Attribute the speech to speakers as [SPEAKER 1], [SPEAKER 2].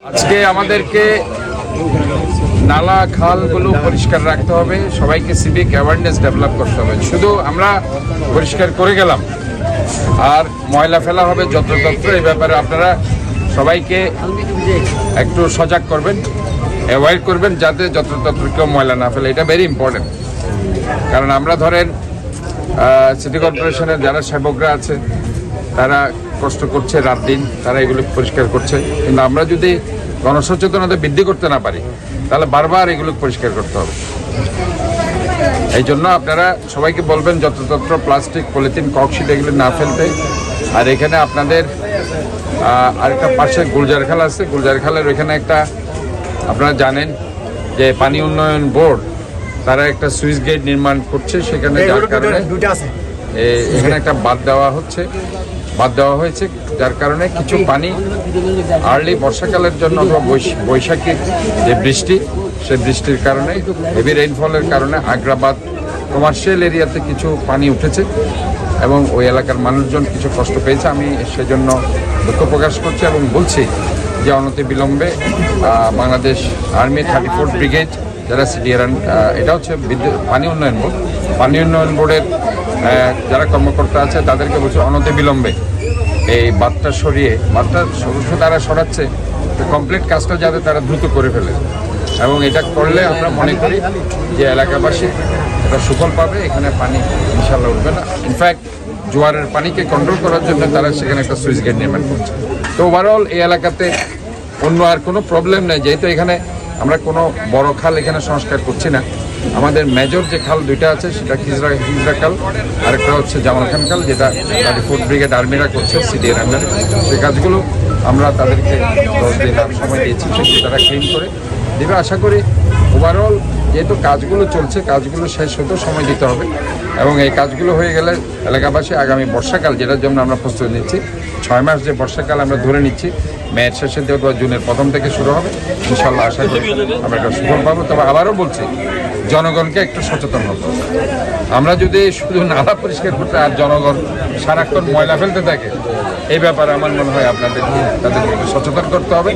[SPEAKER 1] আজকে আমাদেরকে নালা খালগুলো পরিষ্কার রাখতে হবে, সবাইকে সিভিক অ্যাওয়ারনেস ডেভেলপ করতে হবে। শুধু আমরা পরিষ্কার করে গেলাম আর ময়লা ফেলা হবে যত্রতত্র, এই ব্যাপারে আপনারা সবাইকে একটু সজাগ করবেন, অ্যাভয়েড করবেন যাতে যত্রতত্র কেউ ময়লা না ফেলে। এটা ভেরি ইম্পর্টেন্ট, কারণ আমরা ধরেন সিটি কর্পোরেশনের যারা সেবকরা আছে তারা কষ্ট করছে রাত দিন, তারা এগুলো পরিষ্কার করছে, কিন্তু আমরা যদি গণসচেতনতা বৃদ্ধি করতে না পারি তাহলে বারবার এগুলো পরিষ্কার করতে হবে। এই জন্য আপনারা সবাইকে বলবেন যত্রতত্র প্লাস্টিক, পলিথিন, ককশিট এগুলো না ফেলতে। আর এখানে আপনাদের আরেকটা পাশে গুলজার খাল আছে, গুলজার খালের ওইখানে একটা আপনারা জানেন যে পানি উন্নয়ন বোর্ড তারা একটা সুইচ গেট নির্মাণ করছে, সেখানে যার কারণে এখানে একটা বাদ দেওয়া হয়েছে, যার কারণে কিছু পানি আর্লি বর্ষাকালের জন্য অথবা বৈশাখী যে বৃষ্টি, সেই বৃষ্টির কারণে হেভি রেইনফলের কারণে আগ্রাবাদ কমার্শিয়াল এরিয়াতে কিছু পানি উঠেছে এবং ওই এলাকার মানুষজন কিছু কষ্ট পেয়েছে। আমি সেজন্য দুঃখ প্রকাশ করছি এবং বলছি যে অনতি বিলম্বে বাংলাদেশ আর্মি 34th ব্রিগেড যারা সিডিআর, এটা হচ্ছে পানি উন্নয়ন বোর্ড, পানি উন্নয়ন বোর্ডের যারা কর্মকর্তা আছে তাদেরকে বলছে অনতি বিলম্বে এই বাঁধটা সরিয়ে, বাঁধটা সদস্য তারা সরাচ্ছে, কমপ্লিট কাজটা যাতে তারা দ্রুত করে ফেলে এবং এটা করলে আমরা মনে করি যে এলাকাবাসী এটা সুফল পাবে, এখানে পানি ইনশাল্লাহ উঠবে না। ইনফ্যাক্ট জোয়ারের পানিকে কন্ট্রোল করার জন্য তারা সেখানে একটা সুইচ গেট নির্মাণ করছে। তো ওভারঅল এই এলাকাতে অন্য আর কোনো প্রবলেম নেই, যেহেতু এখানে আমরা কোনো বড় খাল এখানে সংস্কার করছি না। আমাদের মেজর যে খাল দুইটা আছে সেটা হিজরা খাল, আরেকটা হচ্ছে জামাল খান খাল, যেটা 34th ব্রিগেড আর্মিরা করছে সিডিআর আন্ডারে। সেই কাজগুলো আমরা তাদেরকে 10 দিন সময় দিয়েছি, সেগুলো তারা ক্লিন করে দেবে আশা করি। ওভারঅল যেহেতু কাজগুলো চলছে, কাজগুলো শেষ হতেও সময় দিতে হবে এবং এই কাজগুলো হয়ে গেলে এলাকাবাসী আগামী বর্ষাকাল, যেটার জন্য আমরা প্রস্তুতি নিচ্ছি, 6 মাস যে বর্ষাকাল আমরা ধরে নিচ্ছি, মেয়ের শেষের দিকে বা জুনের প্রথম থেকে শুরু হবে, ইনশাল্লাহ আশা করি আমরা একটা সুফল পাবো। তবে আবারও বলছি, জনগণকে একটু সচেতন হবো। আমরা যদি শুধু নালা পরিষ্কার করতে আর জনগণ সারাক্ষণ ময়লা ফেলতে থাকে, এই ব্যাপারে আমার মনে হয় তাদেরকে সচেতন করতে হবে।